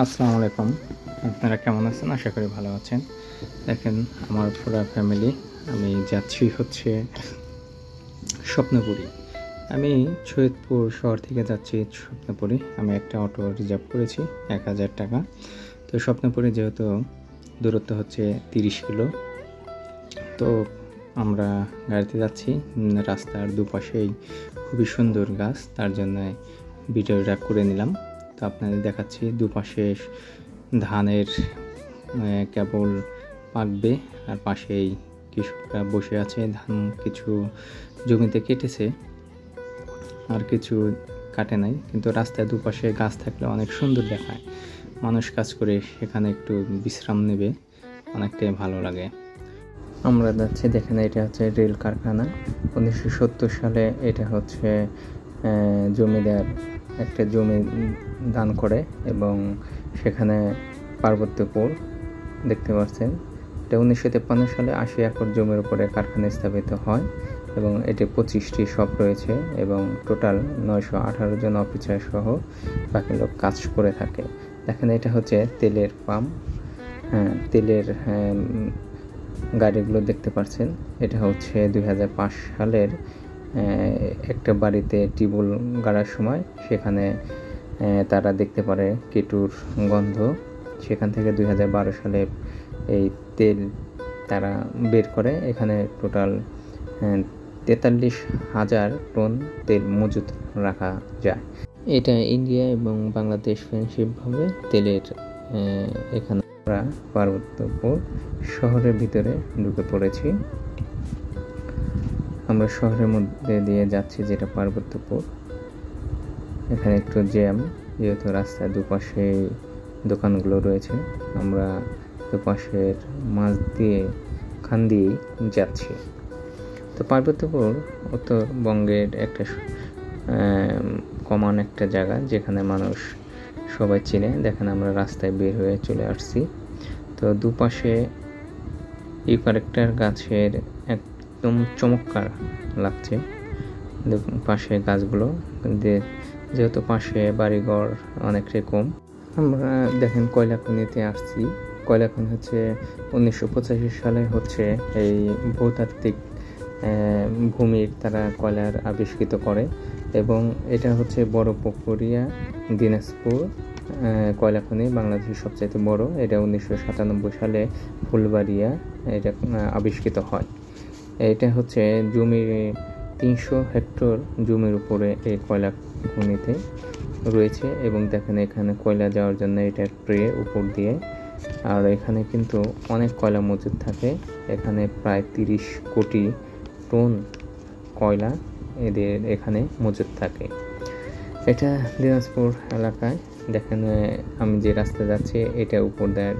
আসসালামু আলাইকুম। আপনারা কেমন আছেন? আশা করি ভালো আছেন। দেখেন আমার পুরা ফ্যামিলি আমি যাচ্ছি হচ্ছে স্বপ্নপুরী। আমি সৈয়দপুর শহর থেকে যাচ্ছি স্বপ্নপুরী। আমি একটা অটো রিজার্ভ করেছি ১,০০০ টাকা। তো স্বপ্নপুরী যেহেতু দূরত্ব হচ্ছে ৩০ কিলো, তো আমরা গাড়িতে যাচ্ছি। রাস্তার দুপাশেই খুবই সুন্দর গাছ, তার জন্য ভিডিওটা করে নিলাম। তো আপনাদের দেখাচ্ছি দুপাশে ধানের কেবল পাকবে, আর পাশেই কৃষকরা বসে আছে। ধান কিছু জমিতে কেটেছে, আর কিছু কাটে নাই, কিন্তু রাস্তায় দুপাশে গাছ থাকলে অনেক সুন্দর দেখায়। মানুষ কাজ করে সেখানে একটু বিশ্রাম নেবে, অনেকটাই ভালো লাগে। আমরা যাচ্ছি, দেখেন এটা হচ্ছে রেল কারখানা। 1970 সালে এটা হচ্ছে জমিদার একটা জমি দান করে, এবং সেখানে পার্বত্যপুর দেখতে পাচ্ছেন। এটা 1953 সালে 80 একর জমির উপরে কারখানা স্থাপিত হয়, এবং এটি 25টি শপ রয়েছে, এবং টোটাল 918 জন অফিসার সহ বাকি লোক কাজ করে থাকে। দেখেন এটা হচ্ছে তেলের পাম্প, তেলের গাড়িগুলো দেখতে পাচ্ছেন। এটা হচ্ছে 2005 সালের একটা বাড়িতে টিউবওয়েল গাড়ার সময় সেখানে তারা দেখতে পারে কেটুর গন্ধ। সেখান থেকে 2012 সালে এই তেল তারা বের করে। এখানে টোটাল 43,000 টন তেল মজুত রাখা যায়। এটা ইন্ডিয়া এবং বাংলাদেশ ফ্রেন্ডশিপভাবে তেলের এখানে আমরা পার্বত্যপুর শহরের ভিতরে ঢুকে পড়েছি। আমরা শহরের মধ্যে দিয়ে যাচ্ছি, যেটা পার্বত্যপুর। এখানে একটু জ্যাম, যেহেতু রাস্তার দুপাশে দোকানগুলো রয়েছে। আমরা দুপাশের মাঝ দিয়ে খান দিয়ে যাচ্ছি। তো পার্বত্যপুর উত্তরবঙ্গের একটা কমন একটা জায়গা, যেখানে মানুষ সবাই চিনে। দেখেন আমরা রাস্তায় বের হয়ে চলে আসছি। তো দুপাশে ইউক্যালিপটাস গাছের একদম চমৎকার লাগছে পাশে গাছগুলো, যেহেতু পাশে বাড়িঘর অনেকটাই কম। আমরা দেখেন কয়লাখনিতে আসছি। কয়লাখনি হচ্ছে 1985 সালে হচ্ছে এই ভূতাত্ত্বিক ভূমির তারা কয়লার আবিষ্কৃত করে, এবং এটা হচ্ছে বড়পুকুরিয়া দিনাজপুর কয়লাখনি বাংলাদেশের সবচাইতে বড়। এটা 1997 সালে ফুলবাড়িয়া এটা আবিষ্কৃত হয়। এটা হচ্ছে জমির 300 হেক্টর জমির উপরে এই কয়লা খনিতে রয়েছে, এবং দেখেন এখানে কয়লা যাওয়ার জন্য এটা ট্রে উপর দিয়ে। আর এখানে কিন্তু অনেক কয়লা মজুদ থাকে। এখানে প্রায় 30 কোটি টন কয়লা এদের এখানে মজুদ থাকে। এটা দিনাজপুর এলাকায়। দেখেন আমি যে রাস্তা যাচ্ছি, এটা উপর দিয়ে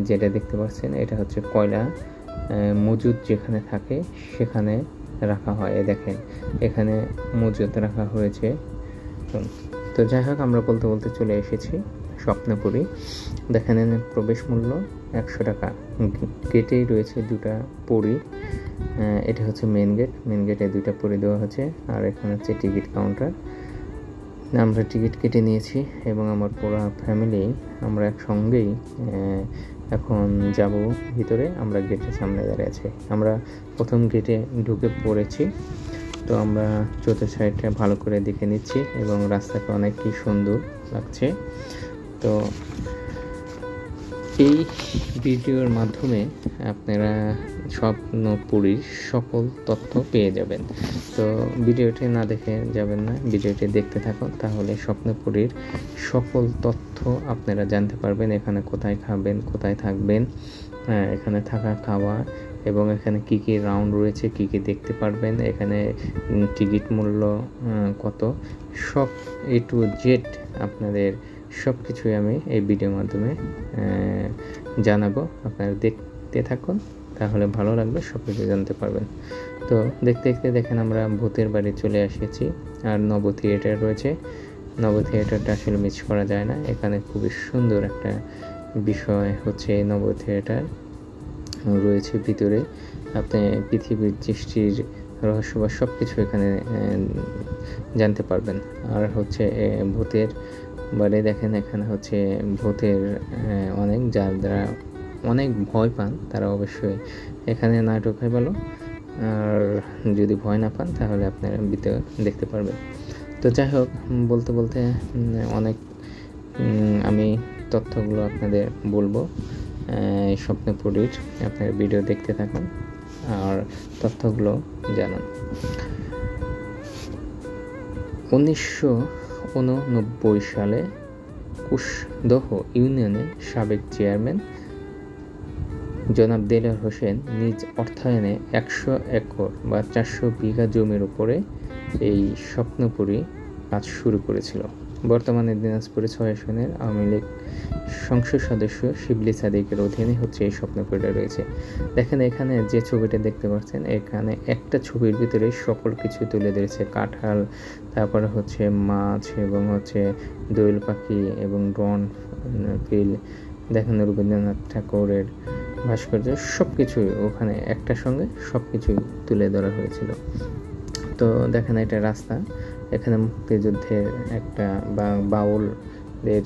যেটা দেখতে পাচ্ছেন, এটা হচ্ছে কয়লা মজুদ যেখানে থাকে সেখানে রাখা হয়। দেখেন এখানে মজুদ রাখা হয়েছে। তো যাই হোক, আমরা বলতে বলতে চলে এসেছি স্বপ্নপুরী। দেখেন প্রবেশ মূল্য 100 টাকা। গেটেই রয়েছে দুটা পরি। এটা হচ্ছে মেন গেট। মেন গেটে দুইটা পরি দেওয়া হচ্ছে, আর এখানে হচ্ছে টিকিট কাউন্টার। আমরা টিকিট কেটে নিয়েছি, এবং আমার পুরো ফ্যামিলি আমরা একসঙ্গেই এখন যাব ভিতরে। আমরা গেটের সামনে দাঁড়িয়ে আছি। আমরা প্রথম গেটে ঢুকে পড়েছি। তো আমরা চতুর্থ সাইডটা ভালো করে দেখে নিচ্ছি, এবং রাস্তাটা অনেকই সুন্দর লাগছে। তো এই ভিডিওর মাধ্যমে আপনারা স্বপ্নপুরীর সকল তথ্য পেয়ে যাবেন। তো ভিডিওটি না দেখে যাবেন না, ভিডিওটি দেখতে থাকুন, তাহলে স্বপ্নপুরীর সকল তথ্য আপনারা জানতে পারবেন। এখানে কোথায় খাবেন, কোথায় থাকবেন, এখানে থাকা খাওয়া, এবং এখানে কি কি রাউন্ড রয়েছে, কি কি দেখতে পারবেন, এখানে টিকিট মূল্য কত, সব A to Z আপনাদের সব কিছুই আমি এই ভিডিওর মাধ্যমে জানাবো। আপনারা দেখতে থাকুন, তাহলে ভালো লাগবে, সব কিছু জানতে পারবেন। তো দেখতে দেখতে দেখেন আমরা ভূতের বাড়ি চলে এসেছি। আর নব থিয়েটার রয়েছে। নব থিয়েটারটা আসলে মিস করা যায় না। এখানে খুবই সুন্দর একটা বিষয় হচ্ছে নব থিয়েটার রয়েছে ভিতরে। আপনি পৃথিবীর সৃষ্টির রহস্য বা সব কিছু এখানে জানতে পারবেন। আর হচ্ছে ভূতের বারে দেখেন এখানে হচ্ছে ভূতের অনেক, যারা অনেক ভয় পান তারা অবশ্যই এখানে না ঢোকাই ভালো। আর যদি ভয় না পান তাহলে আপনারা ভিতরে দেখতে পারবেন। তো যাই হোক, বলতে বলতে অনেক আমি তথ্যগুলো আপনাদের বলবো স্বপ্নপুরীর। আপনারা ভিডিও দেখতে থাকুন আর তথ্যগুলো জানান। 1989 সালে কুশদহ ইউনিয়নের সাবেক চেয়ারম্যান জনাব দেলোয়ার হোসেন নিজ অর্থায়নে 100 একর বা 400 বিঘা জমির উপরে এই স্বপ্নপুরী কাজ শুরু করেছিল। বর্তমানে দিনাজপুরে 6 আসনের আওয়ামী লীগ সংসদ সদস্য শিবলি সাদিকের অধীনে হচ্ছে এই স্বপ্নপুরীটা রয়েছে। দেখেন এখানে যে ছবিটা দেখতে পাচ্ছেন, এখানে একটা ছবির ভিতরে সকল কিছু তুলে ধরেছে। কাঁঠাল, তারপরে হচ্ছে মাছ এবং হচ্ছে দোয়েল পাখি এবং ড্রোন ফিল, দেখেন রবীন্দ্রনাথ ঠাকুরের ভাস্কর্য, সব কিছুই ওখানে একটার সঙ্গে সব কিছুই তুলে ধরা হয়েছিল। তো দেখেন এটা রাস্তা, এখানে মুক্তিযুদ্ধের একটা বাউলদের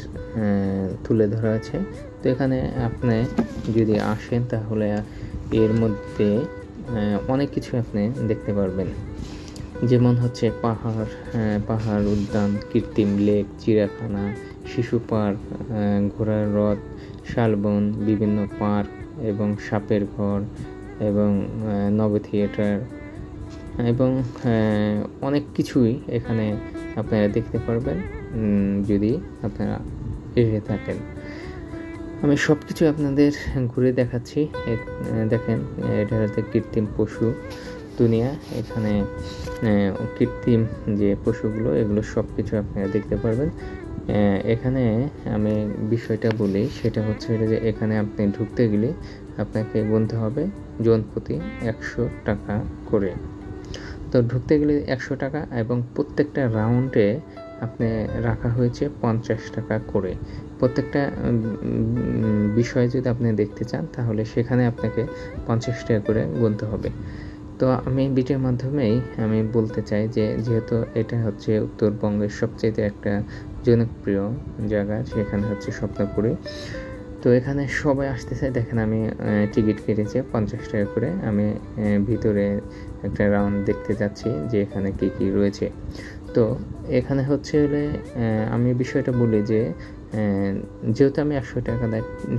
তুলে ধরা আছে। তো এখানে আপনি যদি আসেন তাহলে এর মধ্যে অনেক কিছু আপনি দেখতে পারবেন, যেমন হচ্ছে পাহাড় উদ্যান, কৃত্রিম লেক, চিড়িয়াখানা, শিশু পার্ক, ঘোড়ার রথ, শালবন, বিভিন্ন পার্ক এবং সাপের ঘর এবং নব থিয়েটার এবং অনেক কিছুই এখানে আপনারা দেখতে পারবেন যদি আপনারা এসে থাকেন। আমি সব কিছু আপনাদের ঘুরে দেখাচ্ছি। দেখেন এটা হচ্ছে কৃত্রিম পশু দুনিয়া। এখানে কৃত্রিম যে পশুগুলো, এগুলো সব কিছু আপনারা দেখতে পারবেন। এখানে আমি বিষয়টা বলি, সেটা হচ্ছে যে এখানে আপনি ঢুকতে গেলে আপনাকে গুনতে হবে জন প্রতি 100 টাকা করে। তো ঢুকতে গেলে 100 টাকা এবং প্রত্যেকটা রাউন্ডে আপনি রাখা হয়েছে 50 টাকা করে। প্রত্যেকটা বিষয় যদি আপনি দেখতে চান তাহলে সেখানে আপনাকে 50 টাকা করে গুনতে হবে। তো আমি ভিডিওর মাধ্যমেই আমি বলতে চাই যে যেহেতু এটা হচ্ছে উত্তরবঙ্গের সবচেয়ে একটা জনপ্রিয় জায়গা, সেখানে হচ্ছে স্বপ্নপুরী। তো এখানে সবাই আসতে চায়। দেখেন আমি টিকিট কেটেছে 50 টাকা করে। আমি ভিতরে একটা রাউন্ড দেখতে যাচ্ছি যে এখানে কী কী রয়েছে। তো এখানে হচ্ছে আমি বিষয়টা বলি যে যেহেতু আমি 100 টাকা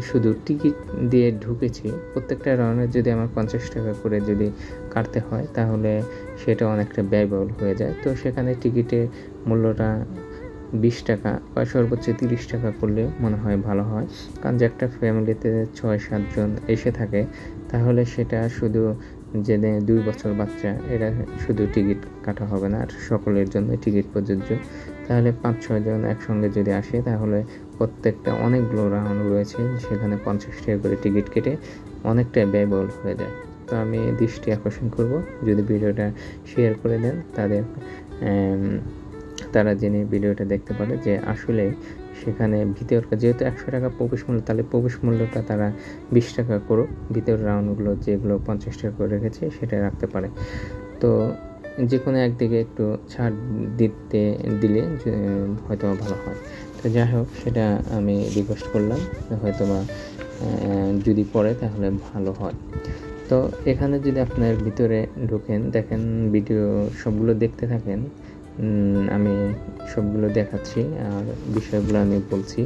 শুধু টিকিট দিয়ে ঢুকেছি, প্রত্যেকটা রাউন্ডে যদি আমার 50 টাকা করে যদি কাটতে হয় তাহলে সেটা অনেকটা ব্যয়বহুল হয়ে যায়। তো সেখানে টিকিটের মূল্যটা 20 টাকা বা সর্বোচ্চ 30 টাকা করলে মনে হয় ভালো হয়। কারণ যে একটা ফ্যামিলিতে 6-7 জন এসে থাকে তাহলে সেটা শুধু যে 2 বছর বাচ্চা, এরা শুধু টিকিট কাটা হবে না, আর সকলের জন্য টিকিট প্রযোজ্য। তাহলে 5-6 জন একসঙ্গে যদি আসে তাহলে প্রত্যেকটা অনেকগুলো রাউন্ড রয়েছে, সেখানে 50 টাকা করে টিকিট কেটে অনেকটা ব্যয়বহুল হয়ে যায়। তো আমি দৃষ্টি আকর্ষণ করব যদি ভিডিওটা শেয়ার করে দেন, তারা জেনে ভিডিওটা দেখতে পারে যে আসলে সেখানে ভিতরকার যেহেতু 100 টাকা প্রবেশ মূল্য, তাহলে প্রবেশ মূল্যটা তারা 20 টাকা করুক, ভিতর রাউন্ডগুলো যেগুলো 50 টাকা করে রেখেছে সেটা রাখতে পারে। তো যে কোনো একদিকে একটু ছাড় দিলে হয়তো ভালো হয়। তো যাই হোক, সেটা আমি রিকোয়েস্ট করলাম, হয়তো বা যদি পড়ে তাহলে ভালো হয়। তো এখানে যদি আপনার ভিতরে ঢোকেন, দেখেন ভিডিও সবগুলো দেখতে থাকেন, আমি সবগুলো দেখাচ্ছি আর বিষয়গুলো আমি বলছি।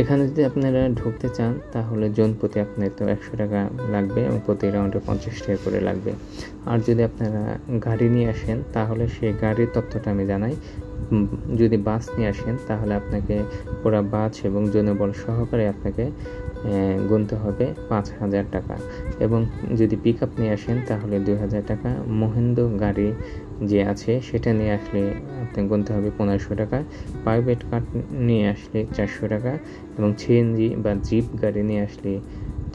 এখানে যদি আপনারা ঢুকতে চান তাহলে জন প্রতি আপনার তো 100 টাকা লাগবে এবং প্রতি রাউন্ডে 50 টাকা করে লাগবে। আর যদি আপনারা গাড়ি নিয়ে আসেন তাহলে সেই গাড়ির তথ্যটা আমি জানাই। যদি বাস নিয়ে আসেন তাহলে আপনাকে পুরো বাস এবং জনবল সহকারে আপনাকে গুনতে হবে 5000 টাকা, এবং যদি পিক আপ নিয়ে আসেন তাহলে 2000 টাকা। মহেন্দ্র গাড়ি যে আছে সেটা নিয়ে আসলে আপনি গুনতে হবে 1500 টাকা। প্রাইভেট কার নিয়ে আসলে 400 টাকা এবং সিএনজি বা জিপ গাড়ি নিয়ে আসলে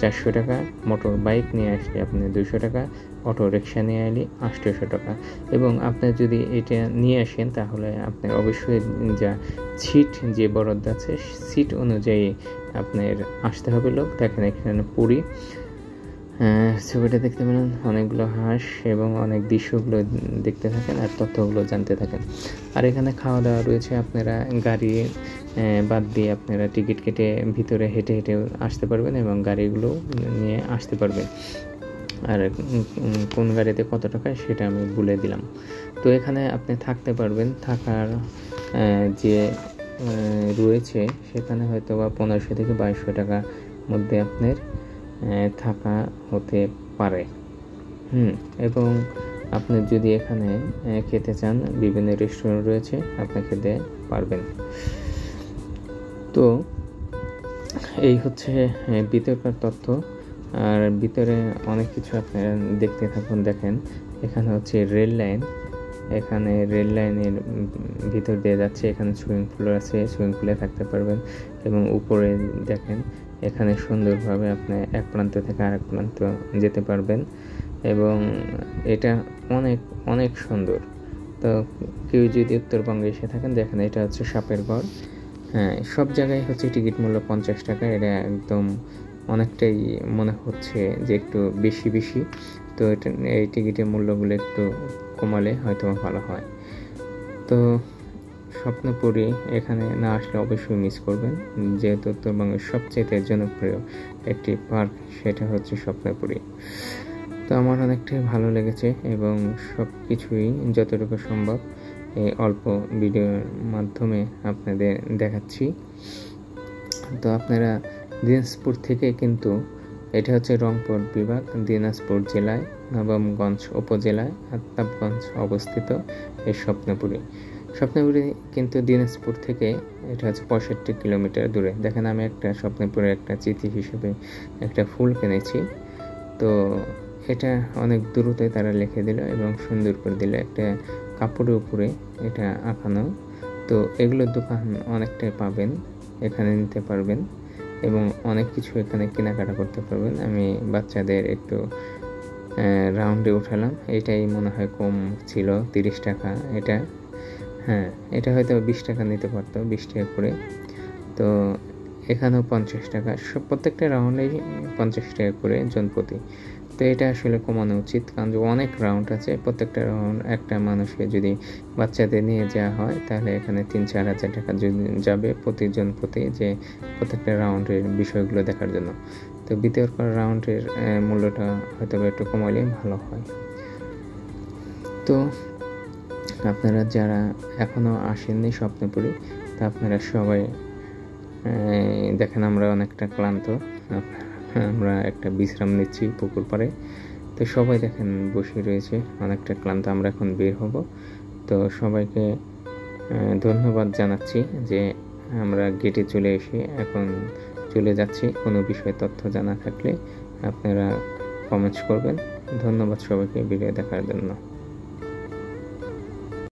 400 টাকা। মোটর বাইক নিয়ে আসলে আপনি 200 টাকা। অটো রিক্সা নিয়ে এলে 800 টাকা। এবং আপনি যদি এটা নিয়ে আসেন তাহলে আপনার অবশ্যই যা সিট যে বরাদ্দ আছে সিট অনুযায়ী আপনার আসতে হবে লোক। দেখেন এখানে পুরী ছবিটা দেখতে পেলেন, অনেকগুলো হাঁস এবং অনেক দৃশ্যগুলো দেখতে থাকেন আর তথ্যগুলো জানতে থাকেন। আর এখানে খাওয়া দাওয়া রয়েছে, আপনারা গাড়ি বাদ দিয়ে আপনারা টিকিট কেটে ভিতরে হেঁটে হেঁটে আসতে পারবেন এবং গাড়িগুলো নিয়ে আসতে পারবেন। আর কোন গাড়িতে কত টাকা সেটা আমি বলে দিলাম। তো এখানে আপনি থাকতে পারবেন, থাকার যে রয়েছে সেখানে হয়তো বা 1500 থেকে 2200 টাকার মধ্যে আপনার থাকা হতে পারে। এবং আপনি যদি এখানে খেতে চান, বিভিন্ন রেস্টুরেন্ট রয়েছে, আপনি খেতে পারবেন। তো এই হচ্ছে ভিতরকার তথ্য। আর ভিতরে অনেক কিছু আপনারা দেখতে থাকুন। দেখেন এখানে হচ্ছে রেল লাইন, এখানে রেল লাইনের ভিতর দিয়ে যাচ্ছে, এখানে সুইমিং পুল আছে, সুইমিং পুলে থাকতে পারবেন। এবং উপরে দেখেন এখানে সুন্দরভাবে আপনি এক প্রান্ত থেকে আরেক প্রান্ত যেতে পারবেন এবং এটা অনেক অনেক সুন্দর। তো কেউ যদি উত্তরবঙ্গে এসে থাকেন, দেখেন এটা হচ্ছে সাপের ঘর। সব জায়গায় হচ্ছে টিকিট মূল্য 50 টাকা। এটা একদম অনেকটাই মনে হচ্ছে যে একটু বেশি। তো এটা এই টিকিটের মূল্যগুলো একটু কমালে হয়তো ভালো হয়। তো স্বপ্নপুরী এখানে না আসলে অবশ্যই মিস করবেন, যেহেতু উত্তরবঙ্গের সবচেয়ে জনপ্রিয় একটি পার্ক, সেটা হচ্ছে স্বপ্নপুরী। তো আমার অনেকটাই ভালো লেগেছে এবং সব কিছুই যতটুকু সম্ভব এই অল্প ভিডিওর মাধ্যমে আপনাদের দেখাচ্ছি। তো আপনারা দিনাজপুর থেকে, কিন্তু এটা হচ্ছে রংপুর বিভাগ, দিনাজপুর জেলায় নবমগঞ্জ উপজেলায় আফতাবগঞ্জ অবস্থিত এই স্বপ্নপুরী কিন্তু দিনাজপুর থেকে এটা হচ্ছে 65 কিলোমিটার দূরে। দেখেন আমি একটা স্বপ্নপুরের একটা চিঠি হিসেবে একটা ফুল কিনেছি। তো এটা অনেক দূরত্বে তারা লিখে দিল এবং সুন্দর করে দিল, একটা কাপড়ের উপরে এটা আঁকানো। তো এগুলোর দোকান অনেকটাই পাবেন, এখানে নিতে পারবেন এবং অনেক কিছু এখানে কেনাকাটা করতে পারবেন। আমি বাচ্চাদের একটু রাউন্ডে উঠালাম, এটাই মনে হয় কম ছিল, 30 টাকা। এটা হয়তো 20 টাকা নিতে পারতো, 20 টাকা করে। তো এখানেও 50 টাকা, প্রত্যেকটা রাউন্ডেই 50 টাকা করে জনপ্রতি। তো এটা আসলে কমানো উচিত, কারণ অনেক রাউন্ড আছে, প্রত্যেকটা রাউন্ড একটা মানুষকে যদি বাচ্চাদের নিয়ে যাওয়া হয় তাহলে এখানে 3-4 হাজার টাকা যাবে প্রতি, যে প্রত্যেকটা রাউন্ডের বিষয়গুলো দেখার জন্য। তো ভিতরকার রাউন্ডের মূল্যটা হয়তো একটু কমালে ভালো হয়। তো আপনারা যারা এখনও আসেননি স্বপ্নপুরী, তা আপনারা সবাই দেখেন আমরা অনেকটা ক্লান্ত, আমরা একটা বিশ্রাম নিচ্ছি পুকুর পাড়ে। তো সবাই দেখেন বসে রয়েছে, অনেকটা ক্লান্ত, আমরা এখন বের হব। তো সবাইকে ধন্যবাদ জানাচ্ছি যে আমরা গেটে চলে এসে এখন চলে যাচ্ছি। কোনো বিষয়ে তথ্য জানা থাকলে আপনারা কমেন্টস করবেন। ধন্যবাদ সবাইকে ভিডিও দেখার জন্য।